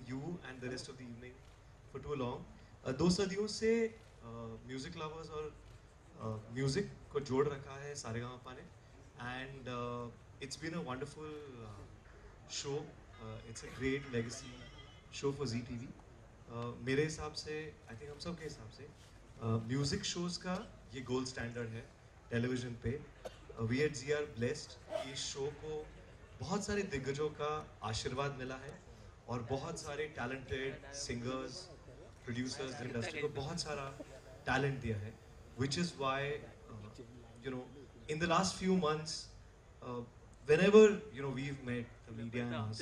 you and the rest of the evening for too long. 2 सदियों से music lovers और music को जोड़ रखा है सारेगामापा ने, and it's been a wonderful show. It's a great legacy show for Zee TV. मेरे हिसाब से, आई थिंक हम सब के हिसाब से, म्यूजिक शोज का ये गोल्ड स्टैंडर्ड है टेलीविजन पे. We at Zee are blessed. इस शो को बहुत सारे दिग्गजों का आशीर्वाद मिला है और बहुत सारे टैलेंटेड सिंगर्स, प्रोड्यूसर्स इंडस्ट्री को बहुत सारा टैलेंट दिया है, which is why in the last few months, whenever we've met the media and us,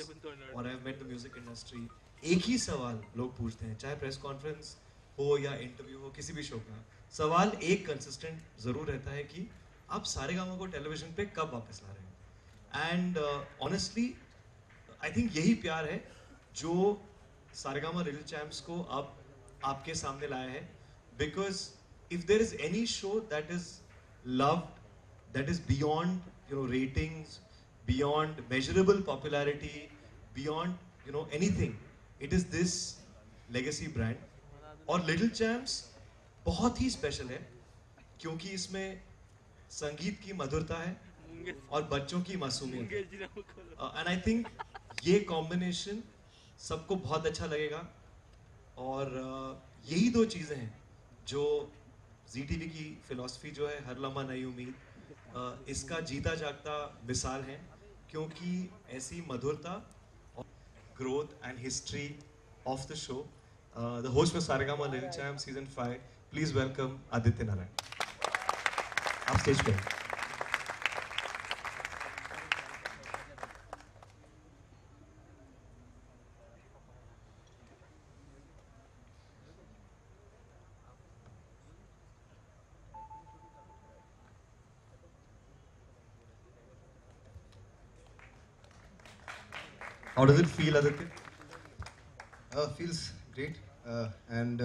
or I've met the music industry, एक ही सवाल लोग पूछते हैं, चाहे प्रेस कॉन्फ्रेंस हो या इंटरव्यू हो, किसी भी शो का सवाल एक कंसिस्टेंट जरूर रहता है कि आप सारेगामा को टेलीविजन पे कब वापस ला रहे हैं. एंड ऑनेस्टली आई थिंक यही प्यार है जो सारेगामा लिटिल चैम्प्स को अब आपके सामने लाया है. Because if there is any show that is loved, that is beyond ratings, beyond measurable popularity, beyond anything, it is this legacy brand. और लिटिल चैम्प्स बहुत ही स्पेशल है क्योंकि इसमें संगीत की मधुरता है और बच्चों की मासूमियत है. एंड आई थिंक ये कॉम्बिनेशन सबको बहुत अच्छा लगेगा. और यही दो चीज़ें हैं जो जी टीवी की फिलॉसफी जो है, हर लम्हा नई उम्मीद, इसका जीता जागता मिसाल है. क्योंकि ऐसी मधुरता और growth and history of the show. The host for Saregama little champs season 5, please welcome Aditya Narayan. आप स्टेज पे. How does it feel, Aditya? Feels great, and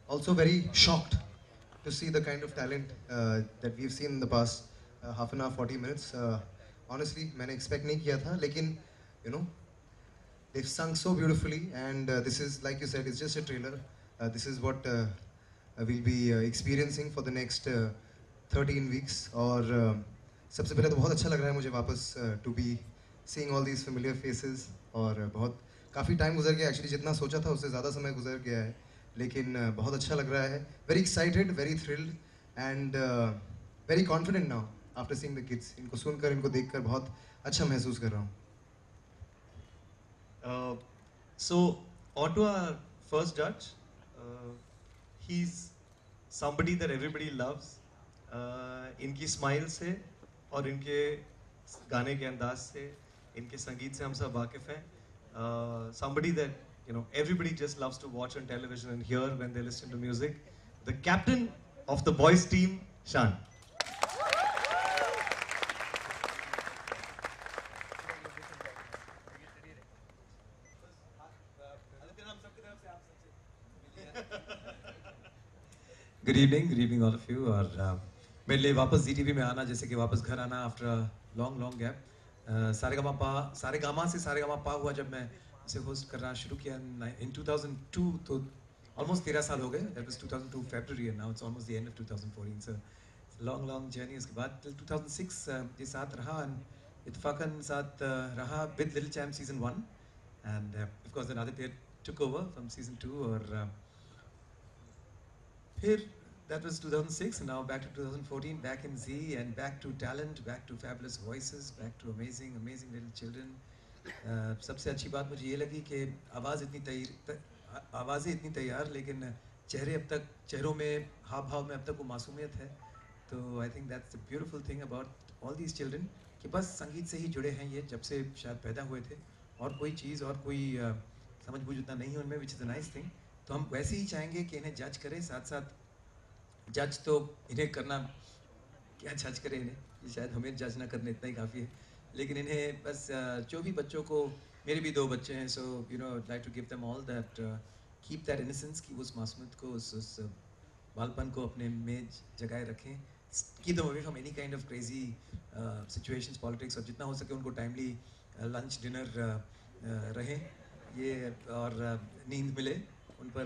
also very shocked to see the kind of talent that we've seen in the past half an hour, 40 minutes. Honestly, मैंने expect नहीं किया था, लेकिन they've sung so beautifully, and this is, like you said, it's just a trailer. This is what we'll be experiencing for the next 13 weeks. और सबसे पहले तो बहुत अच्छा लग रहा है मुझे वापस to be seeing all these familiar faces. और बहुत काफ़ी टाइम गुजर गया, एक्चुअली जितना सोचा था उससे ज़्यादा समय गुजर गया है, लेकिन बहुत अच्छा लग रहा है. Very excited, very thrilled, and very confident now after seeing the kids. इनको सुनकर, इनको देखकर बहुत अच्छा महसूस कर रहा हूँ. So, on to our first judge. He's somebody that everybody loves. इनकी स्माइल से और इनके गाने के अंदाज से, इनके संगीत से हम सब वाकिफ हैं. Somebody that everybody just loves to watch on television and hear when they listen to music. The captain of the boys team, Shan. Good evening all of you. और मेरे लिए वापस जी टीवी में आना जैसे कि वापस घर आना after a long gap. Saregama से सारेगामा हुआ जब मैं इसे होस्ट करना शुरू किया इन 2002, तो ऑलमोस्ट 13 साल हो गए. That was 2002 February, and now it's almost the end of 2014. So long journey. उसके बाद टिल 2006 ये साथ रहा, एंड इत्तफाकन साथ रहा with little champ season 1, and of course then Aditya took over from season 2. और फिर that was 2006, and now back to 2014, back in Z, and back to talent, back to fabulous voices, back to amazing little children. सबसे अच्छी बात मुझे ये लगी कि आवाज़ें इतनी तैयार, लेकिन चेहरों में, हाव भाव में अब तक वो मासूमियत है. तो I think that's the beautiful thing about all these children कि बस संगीत से ही जुड़े हैं ये, जब से शायद पैदा हुए थे, और कोई चीज़ और कोई समझ बूझ उतना नहीं है उनमें, which is a nice thing. तो हम वैसे ही चाहेंगे कि इन्हें जज करें. साथ साथ जज तो इन्हें करना, क्या जज करें इन्हें, ये शायद हमें जज ना करने इतना ही काफ़ी है, लेकिन इन्हें बस जो भी बच्चों को, मेरे भी 2 बच्चे हैं, so like to give them all that, keep that innocence, की उस मासूमियत को, उस बालपन को अपने में जगाए रखें. Keep them away from any kind of crazy situations, politics, और जितना हो सके उनको टाइमली लंच डिनर रहें. ये और नींद मिले उन पर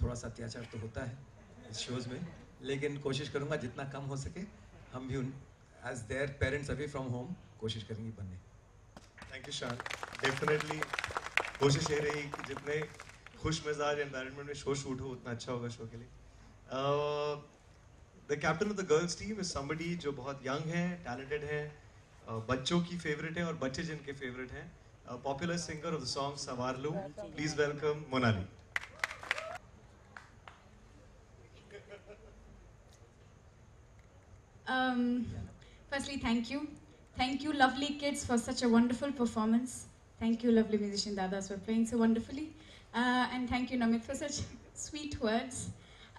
थोड़ा सा अत्याचार तो होता है इस शोज़ में, लेकिन कोशिश करूँगा जितना कम हो सके हम भी उन as their parents away from home कोशिश करेंगे बनने। थैंक यू शान। डेफिनेटली कोशिश ये रही कि जितने खुश मिजाज एनवायरनमेंट में शो शूट हो उतना अच्छा होगा शो के लिए। The captain of the girls team is somebody जो बहुत यंग है, टैलेंटेड है, बच्चों की फेवरेट है और बच्चे जिनके फेवरेट हैं, popular singer of the song Sawarloon. Please welcome Monali. Firstly, thank you lovely kids for such a wonderful performance. Thank you lovely musician dadas for playing so wonderfully, and thank you Namit for such sweet words.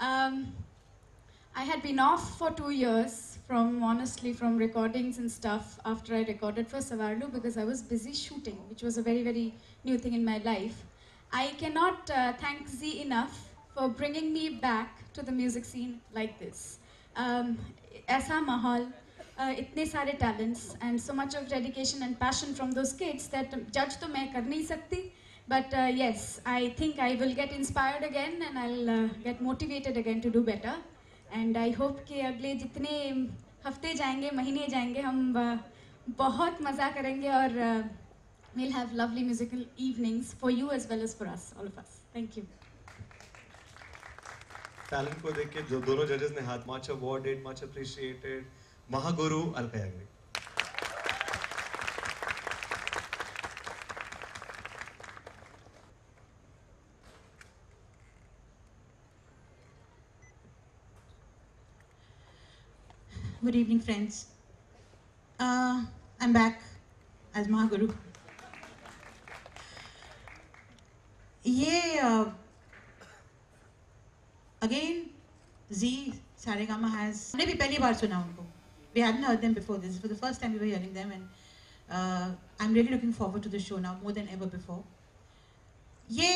I had been off for 2 years from recordings and stuff after I recorded for Savarlu because I was busy shooting, which was a very, very new thing in my life. I cannot thank Z enough for bringing me back to the music scene like this. ऐसा माहौल, इतने सारे talents and so much of dedication and passion from those kids that judge तो मैं कर नहीं सकती. But yes, I think I will get inspired again and I'll get motivated again to do better. And I hope कि अगले जितने हफ्ते जाएंगे, महीने जाएंगे, हम बहुत मज़ा करेंगे और we'll have lovely musical evenings for you as well as for us, all of us. Thank you. Talent को देख के जो दोनों जजेस ने हाथ much awarded, much appreciated, Mahaguru Alka Yagnik. Good evening, friends. I'm back as Mahaguru. ये again Z Saregama has हमने भी पहली बार सुना उनको. We hadn't heard them before this. For the first time we were hearing them, and I'm really looking forward to the show now more than ever before. ये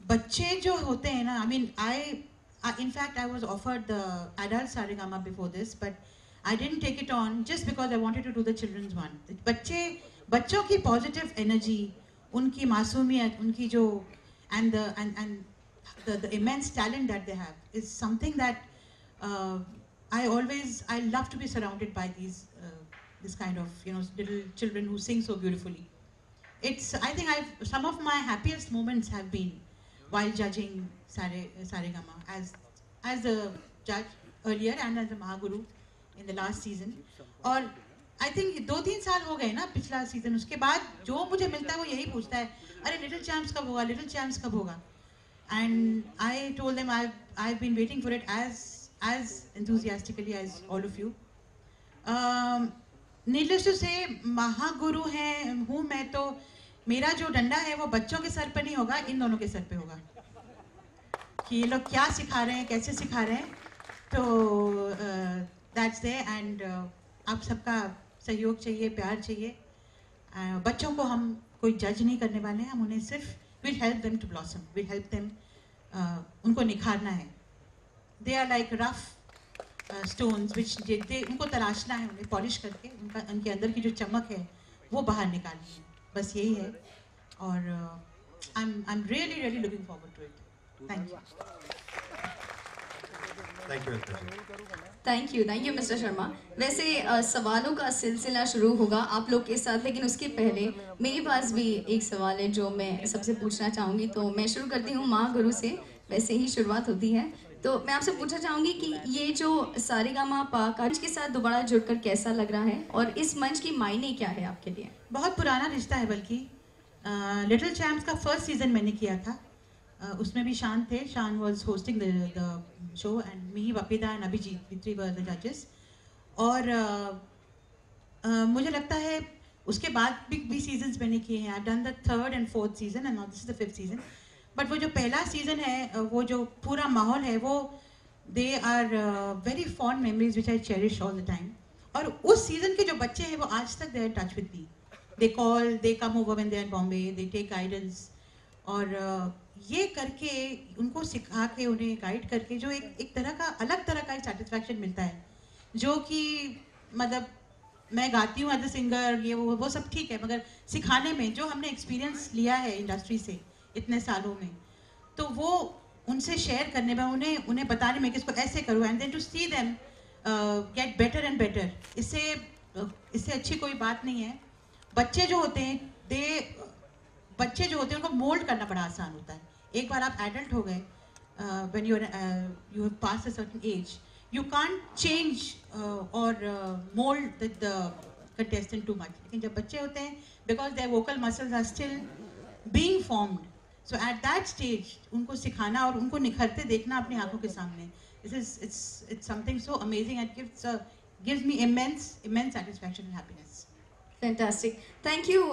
बच्चे जो होते हैं ना, I mean in fact, I was offered the adult Saregama before this, but I didn't take it on just because I wanted to do the children's one. बच्चों की positive energy, उनकी मासूमियत, उनकी जो and the immense talent that they have is something that I love to be surrounded by this kind of little children who sing so beautifully. I think some of my happiest moments have been while judging Saregama as a judge earlier and as a Mahaguru in the last season. और I think 2-3 साल हो गए ना पिछला season, उसके बाद जो मुझे मिलता है वो यही पूछता है, अरे लिटिल चैम्प्स कब होगा, लिटिल चैम्प्स कब होगा. And I told them I've been waiting for it as enthusiastically as all of you. Needless to say, Mahaguru हूँ मैं, तो मेरा जो डंडा है वो बच्चों के सर पर नहीं होगा, इन दोनों के सर पे होगा कि ये लोग क्या सिखा रहे हैं, कैसे सिखा रहे हैं. तो that's there, and आप सबका सहयोग चाहिए, प्यार चाहिए. बच्चों को हम कोई जज नहीं करने वाले हैं, हम उन्हें सिर्फ we'll help them to blossom, we'll help them, उनको निखारना है. They are like rough stones which उनको तराशना है, उन्हें पॉलिश करके उनके अंदर की जो चमक है वो बाहर निकालनी है. बस यही है. और I'm really looking forward to it. Thank you. Thank you. Thank you Mr. Sharma. वैसे सवालों का सिलसिला शुरू होगा आप लोग के साथ, लेकिन उसके पहले मेरे पास भी एक सवाल है जो मैं सबसे पूछना चाहूँगी. तो मैं शुरू करती हूँ महागुरु से, वैसे ही शुरुआत होती है. तो मैं आपसे पूछना चाहूँगी कि ये जो सारेगामा मंच के साथ दोबारा जुड़कर कैसा लग रहा है और इस मंच की मायने क्या है आपके लिए? बहुत पुराना रिश्ता है, बल्कि लिटिल चैम्प्स का फर्स्ट सीजन मैंने किया था. उसमें भी शान थे. Shaan was hosting the show and me, वपीदा and Abhijeet, we three were the जजेस. और मुझे लगता है उसके बाद भी सीजन्स मैंने किए हैं. I done the 3rd and 4th season and now this is the 5th season. But वो जो पहला सीजन है, वो जो पूरा माहौल है, वो they are very fond memories which I cherish all the time. और उस सीजन के जो बच्चे हैं वो आज तक they are touch with me. They call, they come over when they are Bombay, they take guidance. और ये करके उनको सिखा के, उन्हें गाइड करके जो एक तरह का अलग तरह का सेटिस्फैक्शन मिलता है, जो कि मतलब मैं गाती हूँ एज अ सिंगर, ये वो सब ठीक है, मगर सिखाने में जो हमने एक्सपीरियंस लिया है इंडस्ट्री से इतने सालों में, तो वो उनसे शेयर करने में, उन्हें बताने में कि इसको ऐसे करो, and then to see them get better and better, इससे अच्छी कोई बात नहीं है। बच्चे जो होते हैं उनको मोल्ड करना बड़ा आसान होता है। एक बार आप एडल्ट हो गए, when you have passed a certain age, you can't change or mold the contestant too much. लेकिन जब बच्चे होते हैं, because their vocal muscles are still being formed, so at that stage उनको सिखाना और उनको निखरते देखना अपनी आंखों के सामने, it's something so amazing and gives me immense satisfaction and happiness. Fantastic, thank you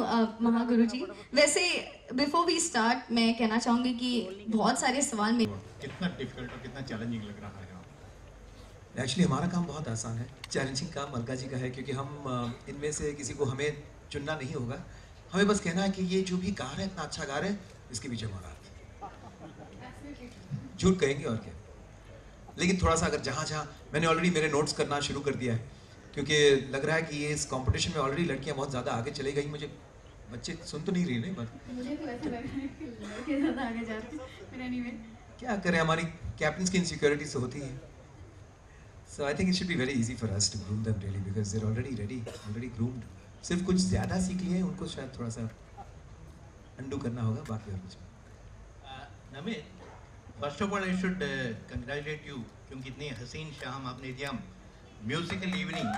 Mahaguru ji. वैसे बिफोर वी स्टार्ट मैं कहना चाहूँगी कि बहुत सारे सवाल में कितना डिफिकल्ट और कितना चैलेंजिंग लग रहा है आपको? एक्चुअली हमारा काम बहुत आसान है, चैलेंजिंग काम अलका जी का है, क्योंकि हम इनमें से किसी को हमें चुनना नहीं होगा। हमें बस कहना है कि ये जो भी गा रहे हैं, इतना अच्छा गा रहे हैं, इसके पीछे हमारा झूठ कहेंगे और क्या। लेकिन थोड़ा सा अगर जहाँ मैंने ऑलरेडी मेरे नोट्स करना शुरू कर दिया है, क्योंकि लग रहा है कि ये इस कंपटीशन में ऑलरेडी लड़कियां बहुत ज़्यादा आगे चली गई। मुझे बच्चे सुन तो नहीं रही नहीं, बट मुझे तो ऐसा लग रहा है कि लड़के ज़्यादा आगे जाते हैं, but anyway, क्या करें, हमारी कैप्टन्स की इनसिक्योरिटी से होती है। So I think it should be very easy for us to groom them really, because they are already ready, already groomed. सिर्फ कुछ ज़्यादा सीख लिए, उनको शायद थोड़ा सा अंडू करना होगा, बाकी और कुछ नहीं। Namit, first of all I should congratulate you, क्योंकि इतनी हसीन शाम आपने दिया। Musical evening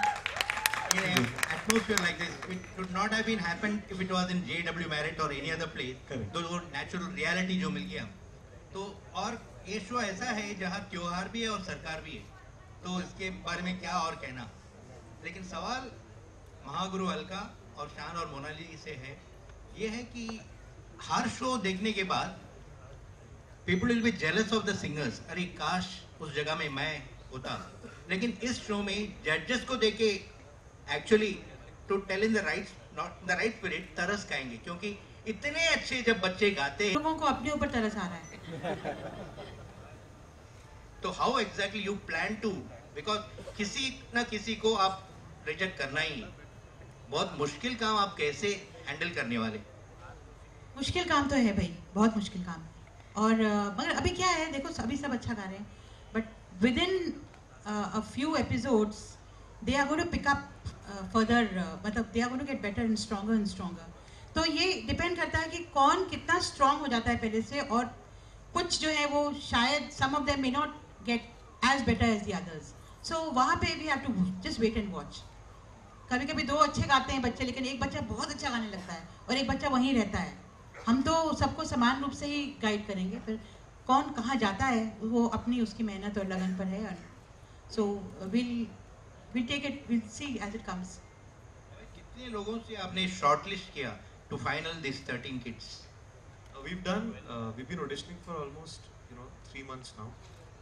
in an atmosphere like this, it should not have been happened if it was in JW Marriott or any other place. तो वो natural reality जो मिल गया, तो और ये शो ऐसा है जहाँ त्योहार भी है और सरकार भी है, तो इसके बारे में क्या और कहना। लेकिन सवाल महागुरु अलका और शान और मोनाली से है, ये है कि हर शो देखने के बाद people will be jealous of the singers, अरे काश उस जगह में मैं होता। लेकिन इस शो में जजेस को देके actually to tell in the right not the right spirit तरस खाएंगे, क्योंकि इतने अच्छे जब बच्चे गाते हैं, लोगों को अपने ऊपर तरस आ रहा है। तो how exactly you plan to, because किसी ना किसी को आप रिजेक्ट करना ही है, बहुत मुश्किल काम, आप कैसे हैंडल करने वाले? मुश्किल काम तो है भाई, बहुत मुश्किल काम है। और मगर अभी क्या है, देखो अभी सब अच्छा गा रहे हैं, but within a few episodes they are going to pick up further, मतलब they are going to get better and stronger. तो ये डिपेंड करता है कि कौन कितना स्ट्रॉन्ग हो जाता है पहले से, और कुछ जो है वो शायद some of them may not get as better as the others, so वहाँ पे we have to just wait and watch। कभी-कभी दो अच्छे गाते हैं बच्चे, लेकिन एक बच्चा बहुत अच्छा गाने लगता है और एक बच्चा वहीं रहता है। हम तो सबको समान रूप से ही गाइड करेंगे, फिर कौन कहाँ जाता है वो अपनी उसकी मेहनत और लगन पर है। सो we'll take it, we'll see as it comes। कितने लोगों से आपने शॉर्टलिस्ट किया to final this 13 kids? We've been auditioning for almost 3 months now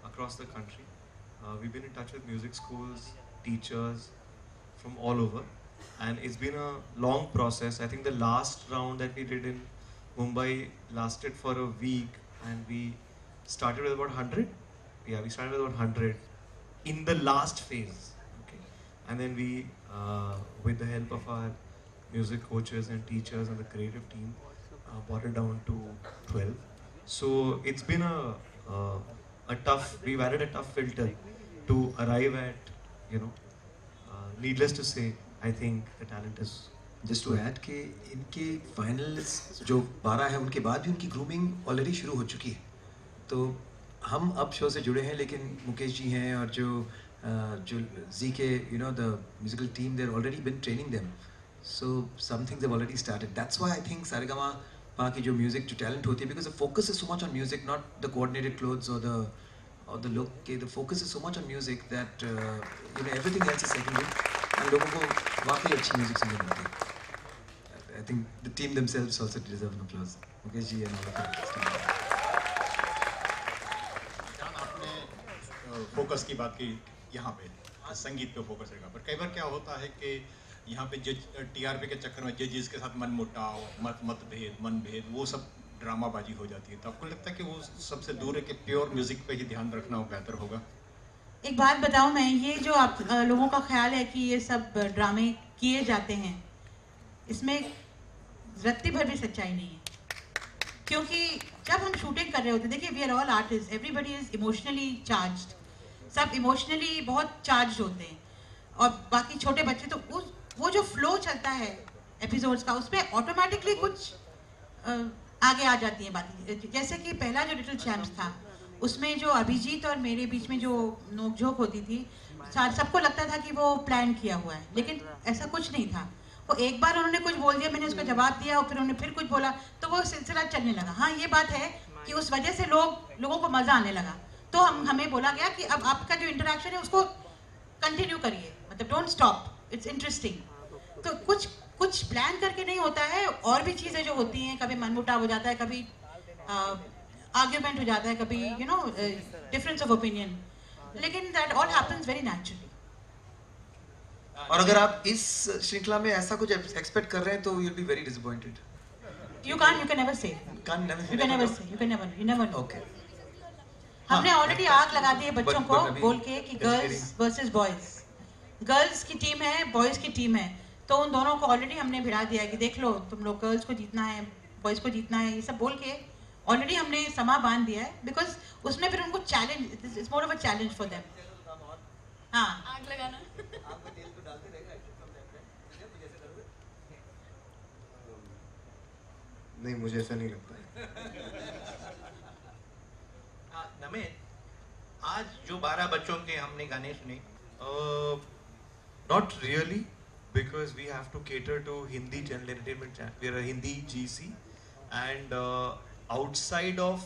across the country. We've been in touch with music schools, teachers from all over, and it's been a long process. I think the last round that we did in Mumbai lasted for a week, and we started with about 100. Yeah, we started with about 100 in the last phase. Okay, and then we, with the help of our music coaches and teachers and the creative team, brought it down to 12. So it's been a tough. We've added a tough filter to arrive at, needless to say, I think the talent is. Just to add कि इनके finals जो 12 हैं, उनके बाद भी उनकी grooming already शुरू हो चुकी है। तो हम अब शो से जुड़े हैं, लेकिन मुकेश जी हैं और जो जी के the musical team, they already bin training them, so some things have already started. That's why I think Saregama Pa की जो म्यूजिक जो टैलेंट होती है, because the focus is so much on music, not the coordinated clothes और the look के, the focus is so much on music that everything else is secondary, और लोगों को वाकई अच्छी म्यूजिक सुनने मिलती है। I think the team themselves also deserve an applause. Mukesh ji and all of that. आपने फोकस की बात की, यहाँ पे संगीत पे फोकस रहेगा, पर कई बार क्या होता है कि यहाँ पे जज टीआरपी के चक्कर में जजेस के साथ मनमुटाव, मतभेद, मनभेद, वो सब ड्रामाबाजी हो जाती है। तो आपको लगता है कि वो सबसे दूर है कि प्योर म्यूजिक पे ही ध्यान रखना बेहतर होगा? एक बात बताऊं मैं, ये जो आप लोगों का ख्याल है कि ये सब ड्रामे किए जाते हैं, इसमें रत्ती भर भी सच्चाई नहीं है। क्योंकि जब हम शूटिंग कर रहे होते हैं, देखिए we are all artist, everybody is emotionally charged, सब इमोशनली बहुत चार्ज होते हैं, और बाकी छोटे बच्चे तो वो जो फ्लो चलता है एपिसोड्स का, उसमें ऑटोमेटिकली कुछ आगे आ जाती हैं बातें। जैसे कि पहला जो लिटिल चैम्प्स था, उसमें जो अभिजीत और मेरे बीच में जो नोकझोंक होती थी, सबको लगता था कि वो प्लान किया हुआ है, लेकिन ऐसा कुछ नहीं था। वो एक बार उन्होंने कुछ बोल दिया, मैंने उसका जवाब दिया, और फिर उन्होंने फिर कुछ बोला, तो वो सिलसिला चलने लगा। हाँ, ये बात है कि उस वजह से लोगों को मज़ा आने लगा। तो हमें बोला गया कि अब आपका जो इंटरेक्शन है उसको कंटिन्यू करिए, मतलब डोंट स्टॉप, इट्स इंटरेस्टिंग। तो कुछ प्लान करके नहीं होता है, और भी चीज़ें जो होती हैं, कभी मनमुटाव हो जाता है, कभी आर्ग्यूमेंट हो जाता है, कभी डिफरेंस ऑफ ओपिनियन, लेकिन that all happens very naturally. और अगर आप इस श्रृंखला में ऐसा कुछ एक्सपेक्ट कर रहे हैं तो you will be very disappointed. You can never say. You can never know. Okay. हमने ऑलरेडी आग लगा दी है बच्चों को बोल के कि गर्ल्स वर्सेस बॉयज, गर्ल्स की टीम है, बॉयज की टीम है, तो उन दोनों को ऑलरेडी हमने भिड़ा दिया है कि देख लो, तुम लोग गर्ल्स को जीतना है, बॉयज को जीतना है, ये सब बोल के ऑलरेडी हमने समा बांध दिया है, बिकॉज उसमें फिर उनको challenge, it's more of a challenge for them. हाँ, आग लगाना। नहीं, मुझे ऐसा नहीं लगता है। नमित, आज जो 12 बच्चों के हमने गाने सुने, Not really, because we have to cater to Hindi channel entertainment. We are a Hindi GC, and outside of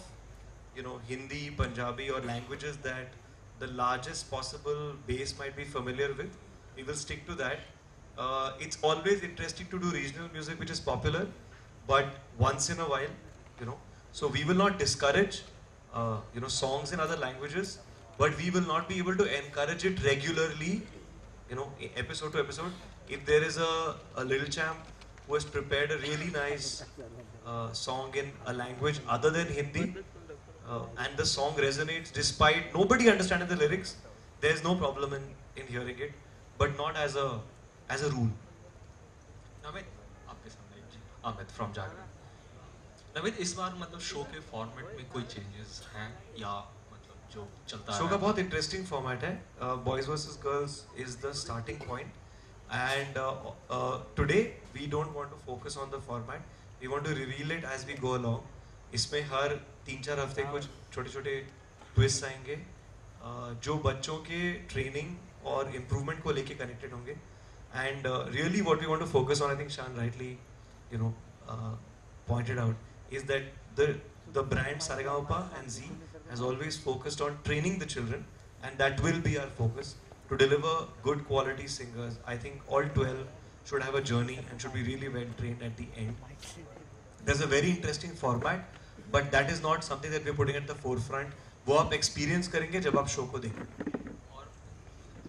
Hindi, Punjabi, or languages that the largest possible base might be familiar with, we will stick to that. It's always interesting to do regional music which is popular, but once in a while, so we will not discourage songs in other languages, but we will not be able to encourage it regularly, episode to episode. If there is a little champ who has prepared a really nice song in a language other than Hindi, and the song resonates despite nobody understanding the lyrics, there is no problem in hearing it, but not as a rule. Namit, आपके सामने Amit from जागरण। नमित, इस बार मतलब show के format में कोई changes हैं या मतलब जो चलता है? शो का बहुत इंटरेस्टिंग फॉर्मेट है। Boys versus girls is the starting point, and today we don't want to focus on the format, we want to reveal it as we go along. इसमें हर 3-4 हफ्ते कुछ छोटे छोटे ट्विस्ट आएंगे जो बच्चों के ट्रेनिंग और इम्प्रूवमेंट को लेके कनेक्टेड होंगे। And really what we want to focus on, I think Shan rightly pointed out, is that the brand Saregama and Zee has always focused on training the children, and that will be our focus to deliver good quality singers. I think all 12 should have a journey and should be really well trained at the end. There's a very interesting format, but that is not something that we're putting at the forefront. वो आप experience करेंगे जब आप show को देखेंगे। और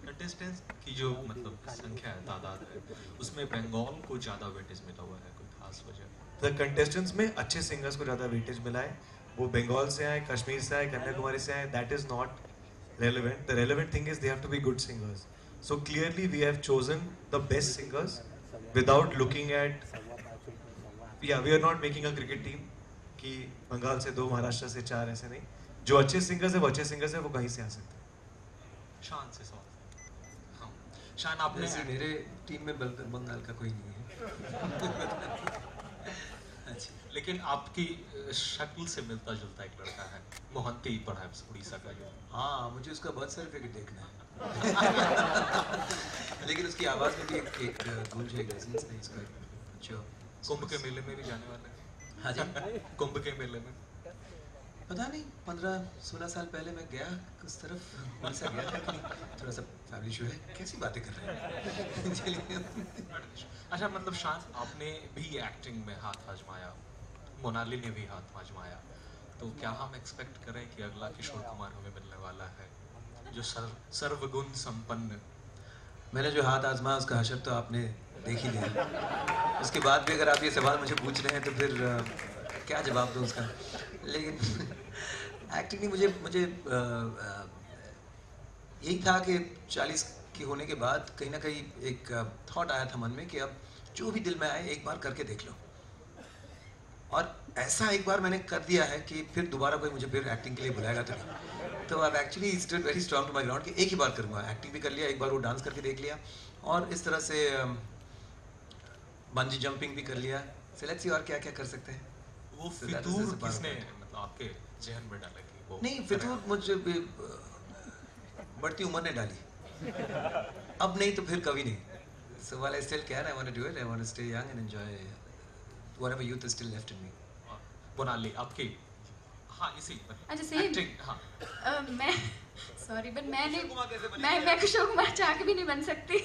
contestants की जो मतलब संख्या है, तादाद है, उसमें बंगाल को ज़्यादा वेटेज मिला हुआ है, कोई खास वजह? The contestants में अच्छे सिंगर्स को ज़्यादा वेटेज मिला है, वो बंगाल से आए, कश्मीर से आए, कन्याकुमारी से आए, that is not relevant. The relevant thing is they have to be good singers. So clearly we have chosen the best singers without looking at, we are not making a cricket team कि बंगाल से 2, महाराष्ट्र से 4, ऐसे नहीं। जो अच्छे singers है वो अच्छे सिंगर्स है, वो कहीं से आ सकते हैं। शान से सवाल। हाँ, शान, आपने मेरे टीम में बंगाल का कोई नहीं है। अच्छा, लेकिन आपकी शक्ल से मिलता जुलता एक लड़का है, मोहंती परहैप्स उड़ीसा का जो। हाँ, मुझे उसका बर्थ सर्टिफिकेट देखना है। लेकिन उसकी आवाज़ में भी एक गूंज है, रेजोनेंस है इसका। जो कुंभ के मेले में भी जाने वाले हैं? हाँ जी, कुंभ के मेले में पता नहीं 15-16 साल पहले मैं गया उस तरफ, उड़ीसा गया था कि थोड़ा सा फैमिली इशू है। कैसी बातें कर रहे हैं? चलिए। अच्छा, मतलब शान, आपने भी एक्टिंग में हाथ आजमाया, मोनाली ने भी हाथ आजमाया, तो क्या हम एक्सपेक्ट करें कि अगला किशोर कुमार हमें मिलने वाला है जो सर्वगुण संपन्न? मैंने जो हाथ आजमाया उसका हशर तो आपने देख ही लिया। उसके बाद भी अगर आप ये सवाल मुझे पूछ रहे हैं तो फिर क्या जवाब दूँ उसका। लेकिन एक्टिंग नहीं, मुझे यही था कि 40 की होने के बाद कहीं ना कहीं एक थॉट आया था मन में कि अब जो भी दिल में आए एक बार करके देख लो, और ऐसा एक बार मैंने कर दिया है कि फिर दोबारा कोई मुझे फिर एक्टिंग के लिए बुलाएगा तो नहीं। तो अब actually stood very strong to my ground कि एक ही बार करूँगा, एक्टिंग भी कर लिया, एक बार वो डांस करके देख लिया, और इस तरह से बंजी जंपिंग भी कर लिया। सो लेट्स सी और क्या क्या कर सकते हैं। वो फितूर किसने मतलब आपके जहन में डाला कि वो नहीं, फितूर मुझे बढ़ती उम्र ने डाली, अब नहीं तो फिर कभी नहीं। So while I still can, I want to do it. I want to stay young and enjoy whatever youth is still left in me. Monali आपकी हाँ इसी अच्छा सेम एक्टिंग हाँ मैं सॉरी बट मैं किशोर कुमार चाह के भी नहीं बन सकती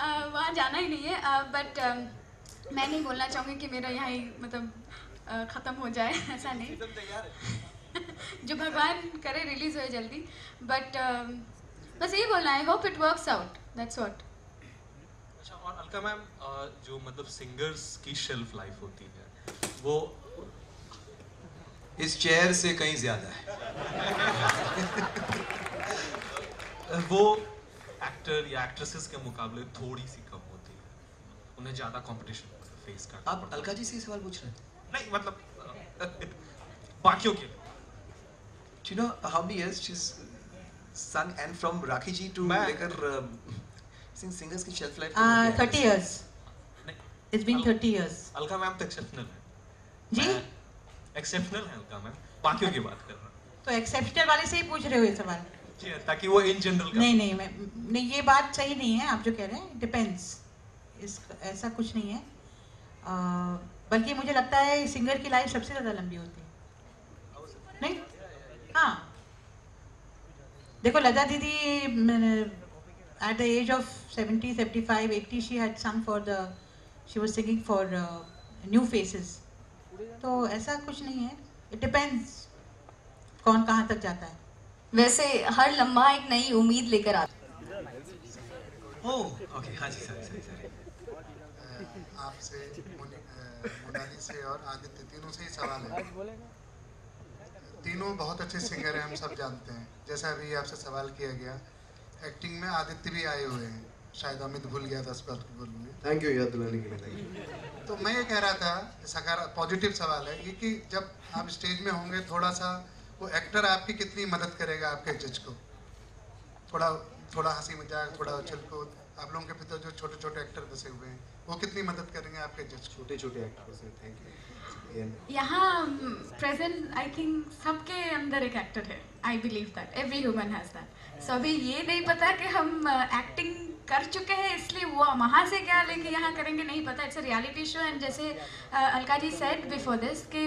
वहाँ जाना ही नहीं है बट मैं नहीं बोलना चाहूँगी कि मेरा यहाँ ही मतलब ख़त्म हो जाए, ऐसा नहीं जो भगवान करे रिलीज़ हो जल्दी, बट बस यही बोलना है, hope it works out, that's what. अच्छा, और अलका मैम जो मतलब सिंगर्स की शेल्फ लाइफ होती है वो इस चेयर से कहीं ज्यादा है। वो एक्टर या एक्ट्रेसेस के मुकाबले थोड़ी सी कम होती है, उन्हें ज्यादा कंपटीशन फेस करना। आप अलका जी से सवाल पूछ रहे हैं? नहीं मतलब बाकियों के You know how many years she's sung, and from Rakhi ji to लेकर singers की shelf life 30 years. It's been 30 years. Alka ma'am तो एक्सेप्शनल है जी, एक्सेप्शनल है अलका मैम, बाकियों की बात कर रहा हूँ। तो एक्सेप्शनल वाले से ही पूछ रहे हो ये सवाल? जी, ताकि वो इन जनरल नहीं ये बात सही नहीं है आप जो कह रहे हैं, डिपेंड्स, इस ऐसा कुछ नहीं है, बल्कि मुझे लगता है सिंगर की लाइफ सबसे ज़्यादा लंबी होती है। नहीं, हाँ देखो लता दीदी at the age of 70, 75, 80 she had sung for she was singing for new faces, तो ऐसा कुछ नहीं है, it depends कौन कहाँ तक जाता है। वैसे हर लम्हा एक नई उम्मीद लेकर आता है। ओह ओके, हाँ जी, सॉरी आपसे मोनाली से और आदित्य तीनों से ही सवाल है। तीनों बहुत अच्छे सिंगर हैं, हम सब जानते हैं, जैसा अभी आपसे सवाल किया गया। एक्टिंग में आदित्य भी आए हुए हैं, शायद अमित भूल गया 10 बार बोलूँगी। थैंक यू याद दिलाने के लिए। तो मैं ये कह रहा था, सकारात्मक पॉजिटिव सवाल है ये कि जब आप स्टेज में होंगे थोड़ा सा वो एक्टर आपकी कितनी मदद करेगा आपके जज को, थोड़ा हंसी मजाक, थोड़ा उछल कूद, आप लोगों के भीतर जो छोटे छोटे एक्टर बसे हुए हैं वो कितनी मदद करेंगे आपके जज को? छोटे छोटे एक्टर्स हैं, थैंक यू। यहाँ प्रेजेंट आई थिंक सबके अंदर एक एक्टर है, I believe that every human has that. So अभी ये नहीं पता कि हम एक्टिंग कर चुके हैं इसलिए वो वहाँ से क्या लेके यहाँ करेंगे, नहीं पता। It's a reality show and जैसे Alka ji said before this कि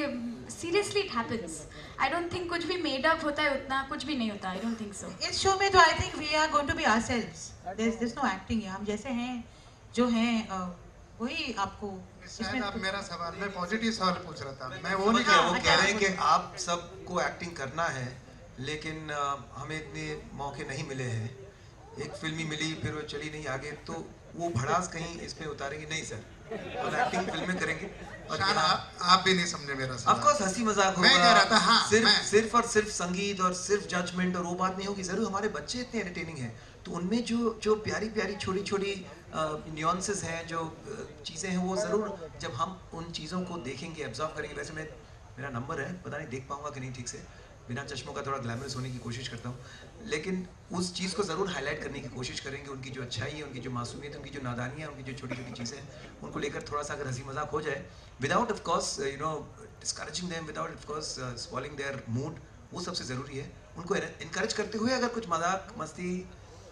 seriously it happens. I don't think कुछ भी मेड अप होता है, उतना कुछ भी नहीं होता, आई डोंट थिंक सो। इस शो में तो I think we are going to be ourselves, there is no acting, हम जैसे हैं जो हैं वही आपको। शायद आप मेरा सवाल, मैं पॉजिटिव सवाल पूछ रहा था, मैं वो नहीं वो कह रहे हैं कि आप सबको एक्टिंग करना है लेकिन हमें इतने मौके नहीं मिले हैं, एक फिल्म ही मिली फिर वो चली नहीं आगे, तो वो भड़ास कहीं इस पे उतारेंगे? नहीं सर, और एक्टिंग फिल्में करेंगे। और आप भी नहीं समझे मेरा सवाल। ऑफ कोर्स हंसी मजाक होगा, मैं कह रहा था हाँ, सिर्फ और सिर्फ संगीत और सिर्फ जजमेंट और वो बात नहीं होगी। जरूर हमारे बच्चे इतने एंटरटेनिंग हैं तो उनमें जो प्यारी प्यारी छोटी छोटी न्यूएंसेस हैं, जो चीज़ें हैं, वो ज़रूर जब हम उन चीज़ों को देखेंगे, एब्जॉर्व करेंगे। वैसे मेरा नंबर है, पता नहीं देख पाऊंगा कि नहीं ठीक से, बिना चश्मों का थोड़ा ग्लैमरस होने की कोशिश करता हूँ, लेकिन उस चीज़ को ज़रूर हाईलाइट करने की कोशिश करेंगे। उनकी जो अच्छाई है, उनकी जो मासूमियत है, उनकी जो नादानी है, उनकी जो छोटी छोटी चीज़ें हैं, उनको लेकर थोड़ा सा अगर हंसी मजाक हो जाए, without of course you know discouraging them, without of course spoiling their mood, वो सबसे ज़रूरी है। उनको इनकरेज करते हुए अगर कुछ मजाक मस्ती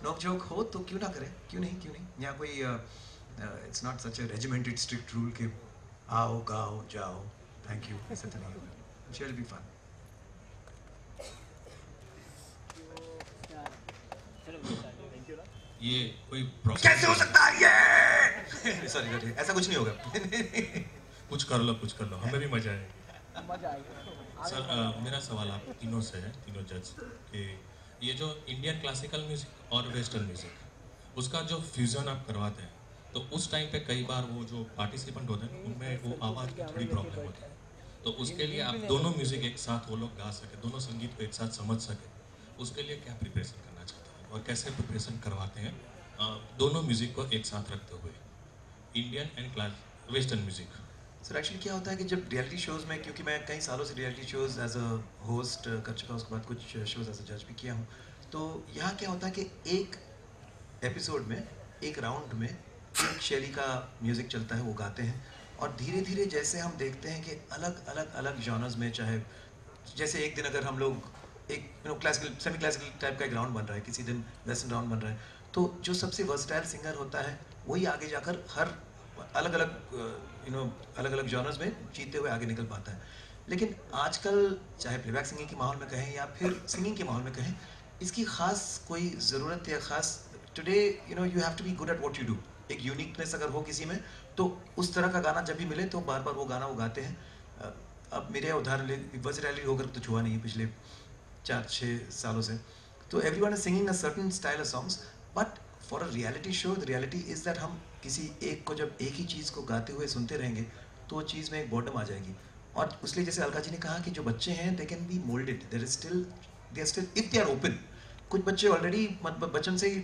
नोक झोंक हो तो क्यों ना करें, क्यों नहीं। यहाँ कोई it's not such A regimented strict rule कि आओ गाओ जाओ थैंक यू, ऐसा तो नहीं होगा। It will be fun. ये कोई कैसे हो सकता है ये? सॉरी ऐसा कुछ नहीं होगा। कुछ कर लो, हमें भी मजा आएगा। सर मेरा सवाल आप तीनों से है, तीनों जज, कि ये जो इंडियन क्लासिकल म्यूजिक और वेस्टर्न म्यूजिक उसका जो फ्यूजन आप करवाते हैं, तो उस टाइम पे कई बार वो जो पार्टिसिपेंट होते हैं उनमें वो आवाज़ की थोड़ी प्रॉब्लम होती है, तो उसके लिए आप दोनों म्यूजिक एक साथ वो लोग गा सके, दोनों संगीत को एक साथ समझ सके, उसके लिए क्या प्रिपरेशन करना चाहते हैं? और कैसे प्रिपरेशन करवाते हैं दोनों म्यूज़िक को एक साथ रखते हुए, Indian and western music? Sir actually क्या होता है कि जब रियलिटी शोज़ में, क्योंकि मैं कई सालों से reality shows as a host कर चुका हूँ, उसके बाद कुछ शोज़ एज अ जज भी किया हूँ, तो यहाँ क्या होता है कि एक एपिसोड में, एक राउंड में एक शैली का म्यूज़िक चलता है, वो गाते हैं, और धीरे धीरे जैसे हम देखते हैं कि अलग अलग अलग जॉनर्स में, चाहे जैसे एक दिन अगर हम लोग एक क्लासिकल सेमी क्लासिकल टाइप का एक राउंड बन रहा है, किसी दिन वेस्टर्न राउंड बन रहा है, तो जो सबसे वर्सटाइल सिंगर होता है वही आगे जाकर हर अलग अलग अलग अलग जॉनर्स में जीते हुए आगे निकल पाता है। लेकिन आजकल चाहे प्लेबैक सिंगिंग के माहौल में कहें या फिर सिंगिंग के माहौल में कहें, इसकी ख़ास कोई ज़रूरत या ख़ास today you have to be good at what you do. एक यूनिकनेस अगर हो किसी में, तो उस तरह का गाना जब भी मिले तो बार बार वो गाना वो गाते हैं। अब मेरे उदाहरण ले, वर्सेटाइलिटी होकर तो छुआ नहीं पिछले 4-6 सालों से, तो everyone is singing a certain style of songs, but for a reality show the reality is that हम किसी एक को जब एक ही चीज़ को गाते हुए सुनते रहेंगे तो वो चीज़ में एक बॉर्डम आ जाएगी। और इसलिए जैसे अलका जी ने कहा कि जो बच्चे हैं they can be moulded, they are still if they are open. कुछ बच्चे ऑलरेडी बचपन से ही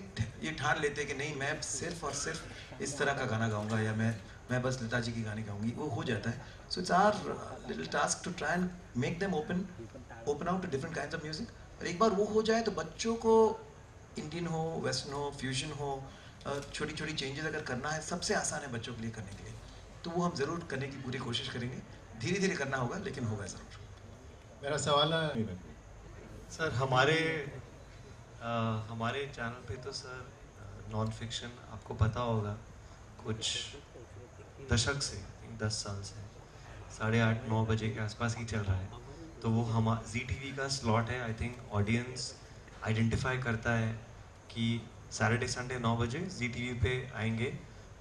ये ठान लेते हैं कि नहीं, मैं सिर्फ और सिर्फ इस तरह का गाना गाऊंगा, या मैं बस लता जी की गाने गाऊंगी, वो हो जाता है। So it's our little task to try and make them open out to different kinds of music. और एक बार वो हो जाए तो बच्चों को इंडियन हो, वेस्टर्न हो, फ्यूजन हो, छोटी छोटी चेंजेस अगर करना है, सबसे आसान है बच्चों के लिए करने के लिए, तो वो हम ज़रूर करने की पूरी कोशिश करेंगे। धीरे धीरे करना होगा, लेकिन होगा ज़रूर। मेरा सवाल है सर, हमारे चैनल पे तो सर नॉन फिक्शन आपको पता होगा कुछ दशक से, 10 साल से 8:30-9 बजे के आसपास ही चल रहा है। तो वो हम ZTV का स्लॉट है। आई थिंक ऑडियंस आइडेंटिफाई करता है कि सैटरडे संडे 9 बजे ZTV पे आएंगे